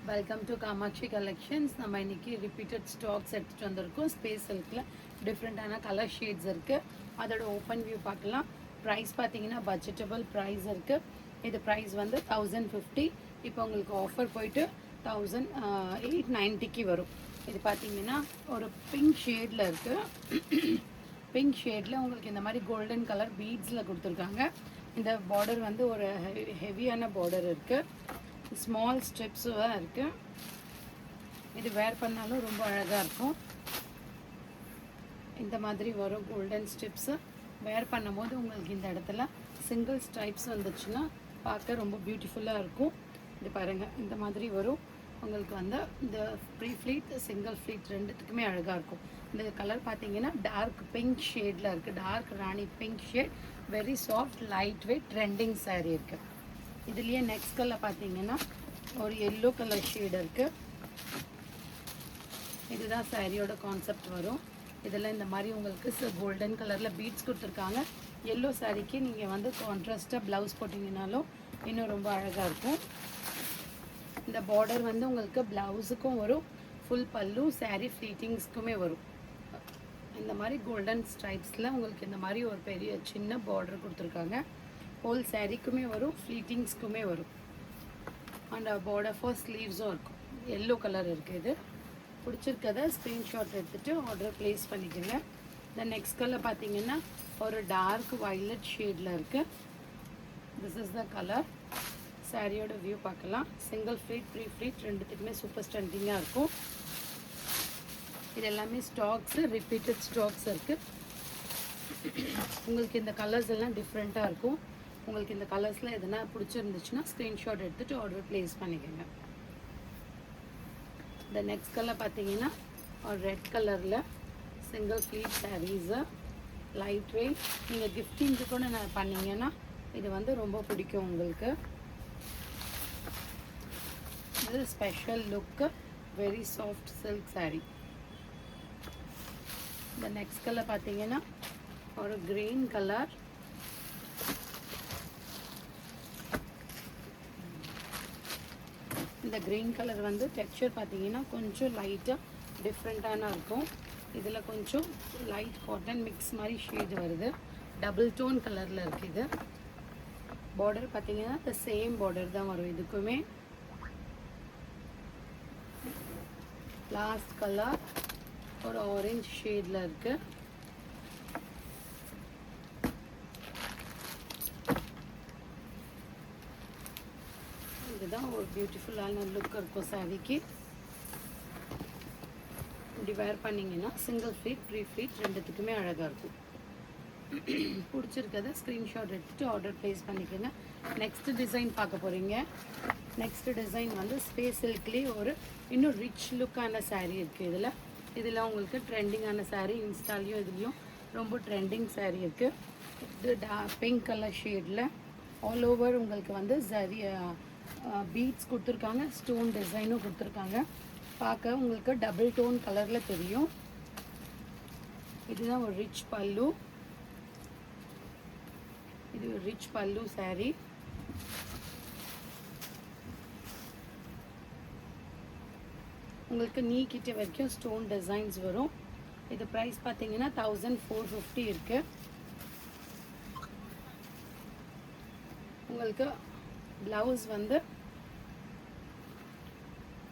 Welcome to Kamakshi collections. நம்ம இன்னைக்கு repeated stocks எடுத்துகிட்டு வந்திருக்கோம். ஸ்பேஸ் சில்கில் டிஃப்ரெண்ட்டான கலர் ஷேட்ஸ் இருக்குது. அதோட ஓப்பன் வியூ பார்க்கலாம். ப்ரைஸ் பார்த்தீங்கன்னா பட்ஜெட்டபிள் ப்ரைஸ் இருக்குது. இது ப்ரைஸ் வந்து 1050. இப்போ உங்களுக்கு ஆஃபர் போயிட்டு 1890 வரும். இது பார்த்தீங்கன்னா ஒரு பிங்க் ஷேடில் இருக்குது. பிங்க் ஷேடில் உங்களுக்கு இந்த மாதிரி கோல்டன் கலர் பீட்ஸில் கொடுத்துருக்காங்க. இந்த பார்டர் வந்து ஒரு ஹெவியான பார்டர் இருக்குது. ஸ்மால் ஸ்டெப்ஸும் இருக்குது. இது வேர் பண்ணாலும் ரொம்ப அழகாக இருக்கும். இந்த மாதிரி வரும் கோல்டன் ஸ்டெப்ஸு. வேர் பண்ணும் போது உங்களுக்கு இந்த இடத்துல சிங்கிள் ஸ்ட்ரைப்ஸ் வந்துச்சுன்னா பார்க்க ரொம்ப பியூட்டிஃபுல்லாக இருக்கும். இது பாருங்கள், இந்த மாதிரி வரும். உங்களுக்கு வந்து இந்த ப்ரீ ஃப்ளீட் சிங்கிள் ஃப்ளீட் ரெண்டுத்துக்குமே அழகாக இருக்கும். இந்த கலர் பார்த்தீங்கன்னா டார்க் பிங்க் ஷேடில் இருக்குது. Dark rani pink shade, very soft light weight trending sari இருக்குது. இதுலேயே நெக்ஸ்ட் கலர் பார்த்தீங்கன்னா ஒரு எல்லோ கலர் ஷேடு இருக்குது. இதுதான் சாரியோட கான்செப்ட் வரும். இதில் இந்த மாதிரி உங்களுக்கு கோல்டன் கலரில் பீட்ஸ் கொடுத்துருக்காங்க. எல்லோ சாரீக்கு நீங்கள் வந்து கான்ட்ராஸ்ட்டாக ப்ளவுஸ் போட்டிங்கனாலும் இன்னும் ரொம்ப அழகாக இருக்கும். இந்த பார்டர் வந்து உங்களுக்கு ப்ளவுஸுக்கும் வரும், ஃபுல் பல்லு சாரீ ஃப்ளீட்டிங்ஸ்க்குமே வரும். இந்த மாதிரி கோல்டன் ஸ்ட்ரைப்ஸில் உங்களுக்கு இந்த மாதிரி ஒரு பெரிய சின்ன பார்டர் கொடுத்துருக்காங்க. ஹோல் சாரீக்குமே வரும், ஃப்ளீட்டிங்ஸ்க்குமே வரும். அண்ட் பார்டர் ஃபார் ஸ்லீவ்ஸும் இருக்கும். எல்லோ கலர் இருக்குது. இது பிடிச்சிருக்கதை ஸ்க்ரீன்ஷாட் எடுத்துகிட்டு ஆர்டர் ப்ளேஸ் பண்ணிக்கோங்க. இந்த நெக்ஸ்ட் கலர் பார்த்தீங்கன்னா ஒரு டார்க் வயலட் ஷேடில் இருக்குது. This is the colour. சாரியோட வியூ பார்க்கலாம். சிங்கிள் ஃப்ளீட் ப்ரீ ஃப்ளீட் ரெண்டுத்துக்குமே சூப்பர் ஸ்டண்டிங்காக இருக்கும். இது எல்லாமே ஸ்டாக்ஸு, ரிப்பீட்டட் ஸ்டாக்ஸ் இருக்குது. உங்களுக்கு இந்த கலர்ஸ் எல்லாம் டிஃப்ரெண்ட்டாக இருக்கும். உங்களுக்கு இந்த கலர்ஸில் எதுனா பிடிச்சிருந்துச்சுன்னா ஸ்க்ரீன்ஷாட் எடுத்துகிட்டு ஆர்டர் ப்ளேஸ் பண்ணிக்கோங்க. இந்த நெக்ஸ்ட் கலர் பார்த்தீங்கன்னா ஒரு ரெட் கலரில் single pleat saris, light weight. நீங்கள் கிஃப்டிங்க்கு கூட நான் பண்ணிங்கன்னா இது வந்து ரொம்ப பிடிக்கும் உங்களுக்கு. இது ஸ்பெஷல் லுக்கு, வெரி சாஃப்ட் சில்க் சாரீ. இந்த நெக்ஸ்ட் கலர் பார்த்தீங்கன்னா ஒரு க்ரீன் கலர். இந்த க்ரீன் கலர் வந்து டெக்ஸ்சர் பார்த்தீங்கன்னா கொஞ்சம் லைட்டாக டிஃப்ரெண்ட்டான இருக்கும். இதில் கொஞ்சம் லைட் காட்டன் மிக்ஸ் மாதிரி ஷேட் வருது. டபுள் டோன் கலரில் இருக்குது. இது பார்டர் பார்த்தீங்கன்னா இந்த சேம் பார்டர் தான் வரும் இதுக்குமே. லாஸ்ட் கலர் ஒரு ஆரஞ்சு ஷேடில் இருக்குது. இதுதான் ஒரு பியூட்டிஃபுல்லான லுக் இருக்கும் சாரிக்கு. இப்படி வேர் பண்ணிங்கன்னா சிங்கிள் ஃப்ளீட் ப்ரீ ஃப்ளீட் ரெண்டுத்துக்குமே அழகாக இருக்கும். பிடிச்சிருக்கதை ஸ்க்ரீன்ஷாட் எடுத்துகிட்டு ஆர்டர் ப்ளேஸ் பண்ணிக்கோங்க. நெக்ஸ்ட்டு டிசைன் பார்க்க போகிறீங்க. நெக்ஸ்ட்டு டிசைன் வந்து ஸ்பேஸ் சில்க்லேயே ஒரு இன்னும் ரிச் லுக்கான சாரீ இருக்குது. இதில் உங்களுக்கு ட்ரெண்டிங்கான சாரீ இன்ஸ்டாலையும் இதுலேயும் ரொம்ப ட்ரெண்டிங் சாரீ இருக்குது. இது பிங்க் கலர் ஷேடில் ஆல் ஓவர் உங்களுக்கு வந்து சரி பீட்ஸ் கொடுத்துருக்காங்க. ஸ்டோன் டிசைனும் கொடுத்துருக்காங்க. பார்க்க உங்களுக்கு டபுள் டோன் கலரில் தெரியும். இதுதான் ஒரு ரிச் பல்லு. இது ஒரு ரிச் பல்லு சாரீ. உங்களுக்கு நீ கிட்ட வரைக்கும் ஸ்டோன் டிசைன்ஸ் வரும். இது ப்ரைஸ் பார்த்தீங்கன்னா 1450 இருக்குது. உங்களுக்கு ப்ளவுஸ் வந்து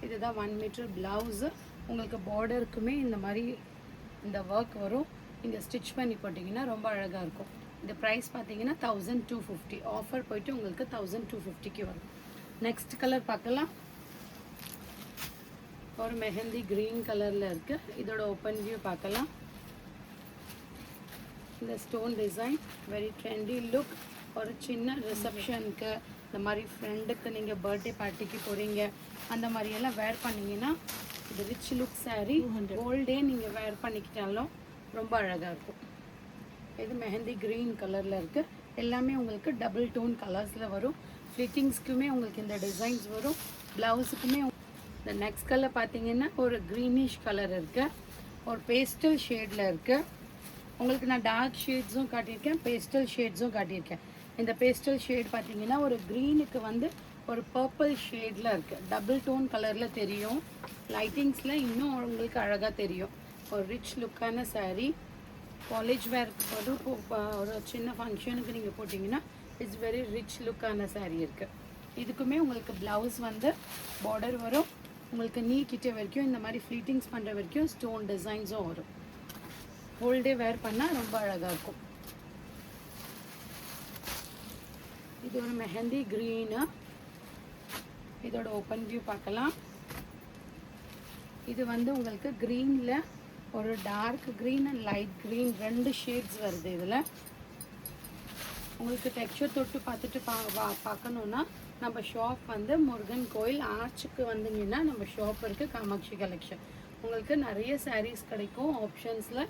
இதுதான் 1 மீட்டர் ப்ளவுஸு. உங்களுக்கு பார்டருக்குமே இந்த மாதிரி இந்த ஒர்க் வரும். நீங்கள் ஸ்டிச் பண்ணி போட்டிங்கன்னா ரொம்ப அழகாக இருக்கும். இந்த ப்ரைஸ் பார்த்தீங்கன்னா 1250. ஆஃபர் போயிட்டு உங்களுக்கு 1250 வரும். நெக்ஸ்ட் கலர் பார்க்கலாம். ஒரு மெஹந்தி க்ரீன் கலரில் இருக்குது. இதோட ஓப்பன் வியூ பார்க்கலாம். இந்த stone design very trendy look. ஒரு சின்ன ரிசப்ஷனுக்கு, இந்த மாதிரி ஃப்ரெண்டுக்கு நீங்கள் பர்த்டே பார்ட்டிக்கு போகிறீங்க, அந்த மாதிரியெல்லாம் வேர் பண்ணிங்கன்னா இது ரிச் லுக் சாரீ. கோல்டே நீங்கள் வேர் பண்ணிக்கிட்டாலும் ரொம்ப அழகாக இருக்கும். இது மெஹந்தி க்ரீன் கலரில் இருக்குது. எல்லாமே உங்களுக்கு டபுள் டோன் கலர்ஸில் வரும். ஃபிட்டிங்ஸ்க்குமே உங்களுக்கு இந்த டிசைன்ஸ் வரும். ப்ளவுஸுக்குமே இந்த நெக்ஸ்ட் கலர் பார்த்தீங்கன்னா ஒரு க்ரீனிஷ் கலர் இருக்குது. ஒரு பேஸ்டல் ஷேடில் இருக்குது. உங்களுக்கு நான் டார்க் ஷேட்ஸும் காட்டியிருக்கேன், பேஸ்டல் ஷேட்ஸும் காட்டியிருக்கேன். இந்த பேஸ்டல் ஷேட் பார்த்தீங்கன்னா ஒரு க்ரீனுக்கு வந்து ஒரு பர்பிள் ஷேடில் இருக்குது. டபுள் டோன் கலரில் தெரியும். லைட்டிங்ஸில் இன்னும் உங்களுக்கு அழகாக தெரியும். ஒரு ரிச் லுக்கான saree. காலேஜ் வேருக்கு போது ஒரு சின்ன ஃபங்க்ஷனுக்கு நீங்கள் போட்டிங்கன்னா இட்ஸ் வெரி ரிச் லுக்கான saree இருக்குது. இதுக்குமே உங்களுக்கு ப்ளவுஸ் வந்து பார்டர் வரும். உங்களுக்கு நீ கிட்ட வரைக்கும் இந்த மாதிரி ஃப்ளீட்டிங்ஸ் பண்ணுற வரைக்கும் ஸ்டோன் டிசைன்ஸும் வரும். ஹோல் டே வேர் பண்ணால் ரொம்ப அழகாக இருக்கும். இது ஒரு மெஹந்தி க்ரீனு. இதோட ஓப்பன் வியூ பார்க்கலாம். இது வந்து உங்களுக்கு க்ரீனில் ஒரு dark green and light green 2 shades வருது. இதில் உங்களுக்கு டெக்ஸ்சர் தொட்டு பார்த்துட்டு பார்க்கணுன்னா நம்ம ஷாப் வந்து முருகன் கோயில் ஆர்ச்சுக்கு வந்தீங்கன்னா நம்ம ஷாப் இருக்குது, காமாட்சி கலெக்ஷன். உங்களுக்கு நிறைய sarees கிடைக்கும் ஆப்ஷன்ஸில்.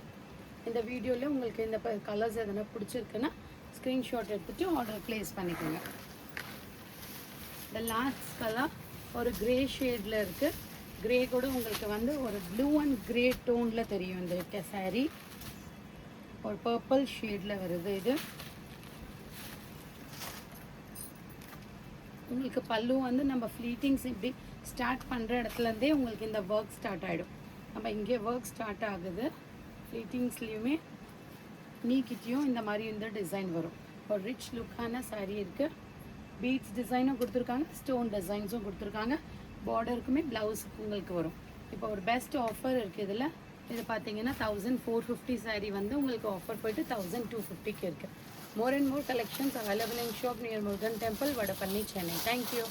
இந்த வீடியோவில் உங்களுக்கு இந்த கலர்ஸ் எதனா பிடிச்சிருக்குன்னா ஸ்க்ரீன்ஷாட் எடுத்துகிட்டு ஆர்டர் ப்ளேஸ் பண்ணிக்கோங்க. இந்த லாஸ்ட் கலர் ஒரு க்ரே ஷேடில் இருக்குது. க்ரே கூட உங்களுக்கு வந்து ஒரு ப்ளூ அண்ட் க்ரே டோனில் தெரியும். இந்த saree ஒரு பர்பிள் ஷேடில் வருது. இது உங்களுக்கு பல்லு வந்து நம்ம ஃப்ளீட்டிங்ஸ் இப்படி ஸ்டார்ட் பண்ணுற இடத்துலேருந்தே உங்களுக்கு இந்த ஒர்க் ஸ்டார்ட் ஆகிடும். நம்ம இங்கே ஒர்க் ஸ்டார்ட் ஆகுது. ஃப்ளீட்டிங்ஸ்லேயுமே நீக்கிட்டையும் இந்த மாதிரி இந்த டிசைன் வரும். ஒரு ரிச் லுக்கான saree இருக்குது. பீட்ஸ் டிசைனும் கொடுத்துருக்காங்க, ஸ்டோன் டிசைன்ஸும் கொடுத்துருக்காங்க. பார்டருக்குமே ப்ளவுஸுக்கு உங்களுக்கு வரும். இப்போ ஒரு பெஸ்ட் ஆஃபர் இருக்குது இதில். இது பார்த்தீங்கன்னா 1450 saree வந்து உங்களுக்கு ஆஃபர் போய்ட்டு 1250க்கு இருக்குது. More and more collections available in shop near Murugan Temple, Vadapalli, Chennai. Thank you.